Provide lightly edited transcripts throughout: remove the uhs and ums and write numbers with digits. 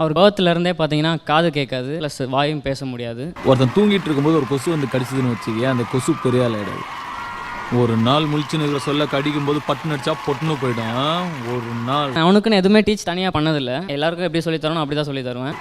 அவர் பர்த்லேருந்தே பார்த்தீங்கன்னா காது கேட்காது, ப்ளஸ் வாயும் பேச முடியாது. ஒருத்தன் தூங்கிட்டு இருக்கும்போது ஒரு கொசு வந்து கடிச்சதுன்னு வச்சுக்கேன், அந்த கொசு பெரிய ஆள் ஆகிடாது. ஒரு நாள் முழிச்சுன்னு இருக்கிற சொல்ல கடிக்கும் போது பட்டுன்னு அடிச்சா பொட்டுன்னு போயிடும். ஒரு நாள் அவனுக்குன்னு எதுவுமே டீச் தனியாக பண்ணதில்லை. எல்லாருக்கும் எப்படி சொல்லி தரணும் அப்படி தான் சொல்லி தருவேன்.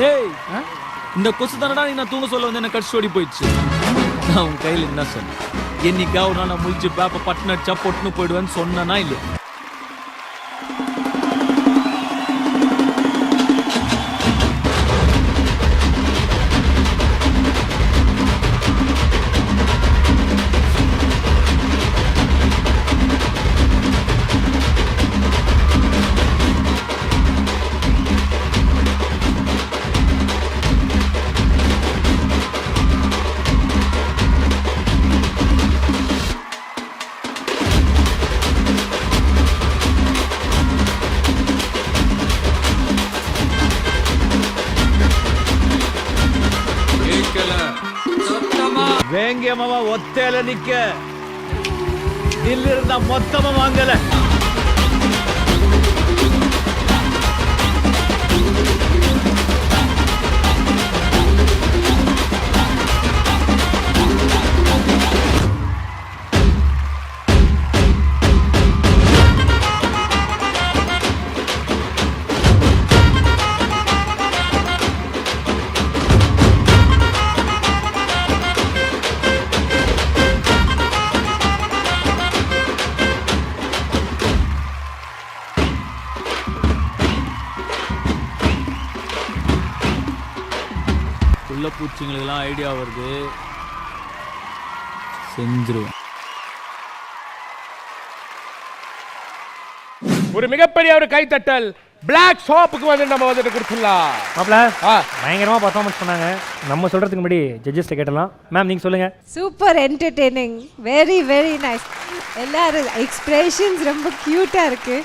ஏய், இந்த கொசு தானடா நீ நான் தூங்க சொல்ல வந்து என்ன கடிச்சு ஓடி போயிடுச்சு. நான் உன் கையில் என்ன சொன்னேன்? என்னைக்கா ஒரு நாள் நான் முழிச்சு பேப்ப பட்டுன்னு அடிச்சா பொட்டுன்னு போயிடுவேன்னு சொன்னா இல்லை? வேங்கியமாவா ஒத்தையில நிக்க நில்லிருந்தா மொத்தமா வாங்கல. உள்ள பூச்சிங்களுக்கெல்லாம் ஐடியா வருது, செஞ்சிருவேன். ஒரு மிகப்பெரிய ஒரு கைத்தட்டல் பிளாக் ஷாப்புக்கு வந்து நம்ம வந்துட்டு கொடுத்துடலாம். மாப்ள பயங்கரமா பர்ஃபார்மன்ஸ் பண்ணாங்க. நம்ம சொல்றதுக்கு முன்னாடி ஜட்ஜஸ்ட்ட கேட்டலாம். மேம் நீங்க சொல்லுங்க. Super entertaining, very very nice. எல்லாரும் எக்ஸ்பிரஷன்ஸ் ரொம்ப கியூட்டா இருக்கு.